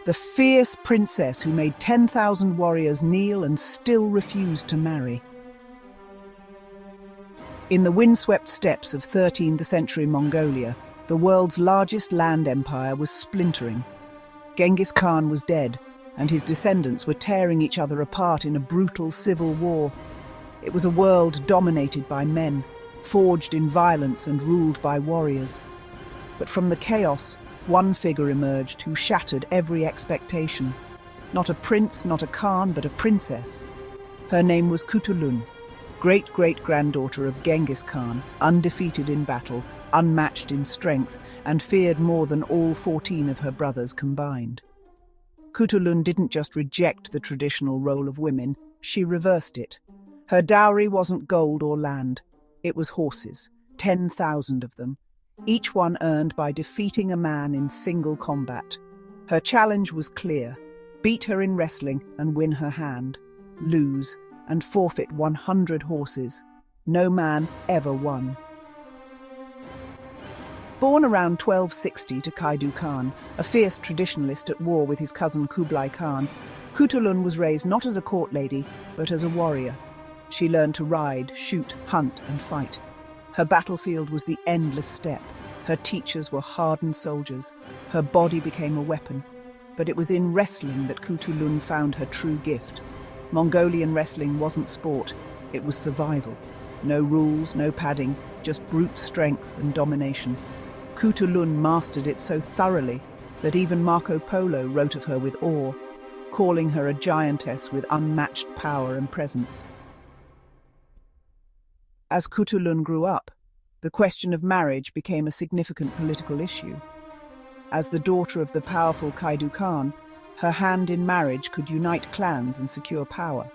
The fierce princess who made 10,000 warriors kneel and still refused to marry. In the windswept steppes of 13th century Mongolia, the world's largest land empire was splintering. Genghis Khan was dead, and his descendants were tearing each other apart in a brutal civil war. It was a world dominated by men, forged in violence and ruled by warriors. But from the chaos, one figure emerged who shattered every expectation. Not a prince, not a Khan, but a princess. Her name was Khutulun, great-great-granddaughter of Genghis Khan, undefeated in battle, unmatched in strength, and feared more than all 14 of her brothers combined. Khutulun didn't just reject the traditional role of women, she reversed it. Her dowry wasn't gold or land, it was horses, 10,000 of them, each one earned by defeating a man in single combat. Her challenge was clear: beat her in wrestling and win her hand, lose and forfeit 100 horses. No man ever won. Born around 1260 to Khaidu Khan, a fierce traditionalist at war with his cousin Kublai Khan, Khutulun was raised not as a court lady, but as a warrior. She learned to ride, shoot, hunt, and fight. Her battlefield was the endless steppe. Her teachers were hardened soldiers. Her body became a weapon. But it was in wrestling that Khutulun found her true gift. Mongolian wrestling wasn't sport, it was survival. No rules, no padding, just brute strength and domination. Khutulun mastered it so thoroughly that even Marco Polo wrote of her with awe, calling her a giantess with unmatched power and presence. As Khutulun grew up, the question of marriage became a significant political issue. As the daughter of the powerful Khaidu Khan, her hand in marriage could unite clans and secure power.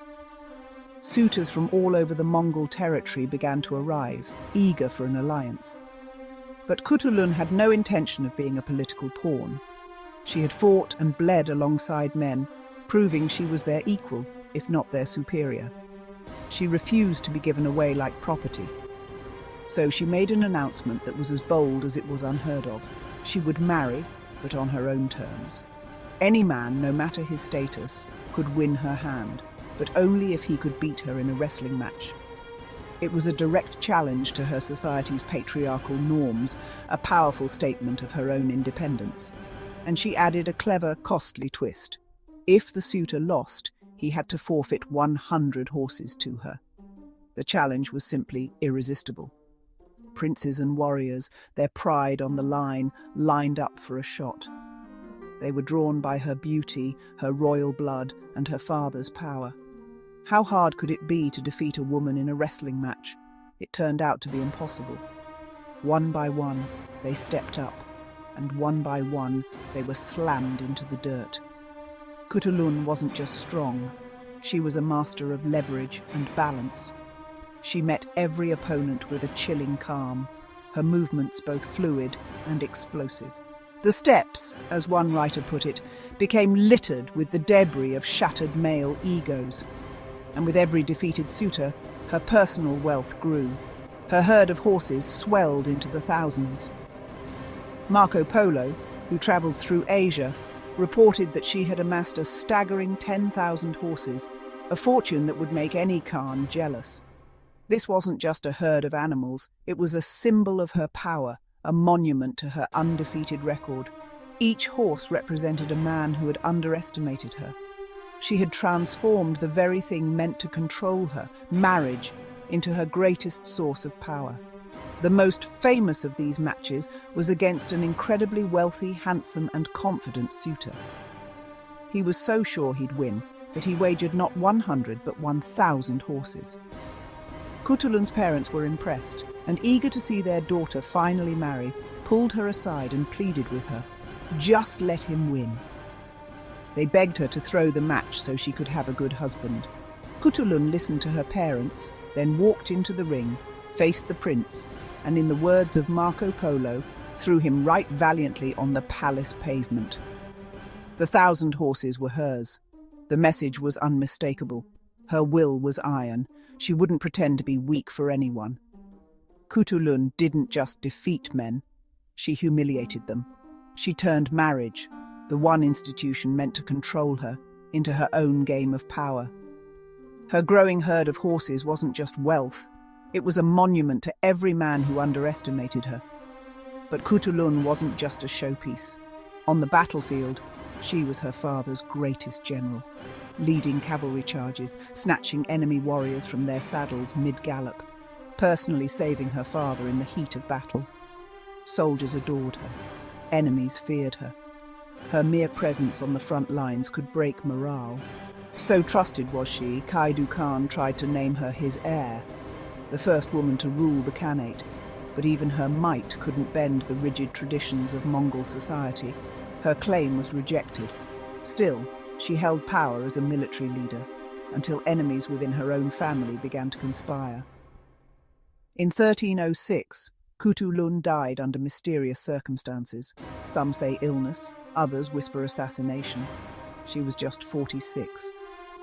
Suitors from all over the Mongol territory began to arrive, eager for an alliance. But Khutulun had no intention of being a political pawn. She had fought and bled alongside men, proving she was their equal, if not their superior. She refused to be given away like property. So she made an announcement that was as bold as it was unheard of. She would marry, but on her own terms. Any man, no matter his status, could win her hand, but only if he could beat her in a wrestling match. It was a direct challenge to her society's patriarchal norms, a powerful statement of her own independence. And she added a clever, costly twist. If the suitor lost, he had to forfeit 100 horses to her. The challenge was simply irresistible. Princes and warriors, their pride on the line, lined up for a shot. They were drawn by her beauty, her royal blood, and her father's power. How hard could it be to defeat a woman in a wrestling match? It turned out to be impossible. One by one, they stepped up, and one by one, they were slammed into the dirt. Khutulun wasn't just strong, she was a master of leverage and balance. She met every opponent with a chilling calm, her movements both fluid and explosive. The steppes, as one writer put it, became littered with the debris of shattered male egos. And with every defeated suitor, her personal wealth grew. Her herd of horses swelled into the thousands. Marco Polo, who travelled through Asia, reported that she had amassed a staggering 10,000 horses, a fortune that would make any Khan jealous. This wasn't just a herd of animals, it was a symbol of her power, a monument to her undefeated record. Each horse represented a man who had underestimated her. She had transformed the very thing meant to control her, marriage, into her greatest source of power. The most famous of these matches was against an incredibly wealthy, handsome, and confident suitor. He was so sure he'd win that he wagered not 100 but 1,000 horses. Khutulun's parents were impressed, and eager to see their daughter finally marry, pulled her aside and pleaded with her, "Just let him win." They begged her to throw the match so she could have a good husband. Khutulun listened to her parents, then walked into the ring, faced the prince, and in the words of Marco Polo, threw him right valiantly on the palace pavement. The 1,000 horses were hers. The message was unmistakable. Her will was iron. She wouldn't pretend to be weak for anyone. Khutulun didn't just defeat men, she humiliated them. She turned marriage, the one institution meant to control her into her own game of power. Her growing herd of horses wasn't just wealth, it was a monument to every man who underestimated her. But Khutulun wasn't just a showpiece. On the battlefield, she was her father's greatest general, leading cavalry charges, snatching enemy warriors from their saddles mid-gallop, personally saving her father in the heat of battle. Soldiers adored her. Enemies feared her. Her mere presence on the front lines could break morale. So trusted was she, Genghis Khan tried to name her his heir, the first woman to rule the Khanate. But even her might couldn't bend the rigid traditions of Mongol society. Her claim was rejected. Still, she held power as a military leader, until enemies within her own family began to conspire. In 1306, Khutulun died under mysterious circumstances. Some say illness, others whisper assassination. She was just 46.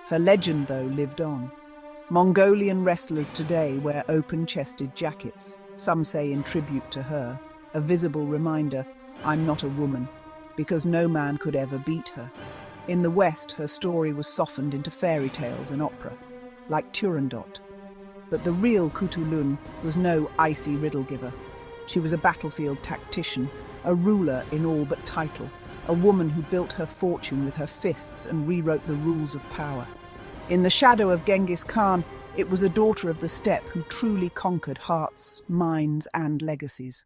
Her legend, though, lived on. Mongolian wrestlers today wear open-chested jackets, some say in tribute to her, a visible reminder, I'm not a woman, because no man could ever beat her. In the West, her story was softened into fairy tales and opera, like Turandot. But the real Khutulun was no icy riddle-giver. She was a battlefield tactician, a ruler in all but title, a woman who built her fortune with her fists and rewrote the rules of power. In the shadow of Genghis Khan, it was a daughter of the steppe who truly conquered hearts, minds, and legacies.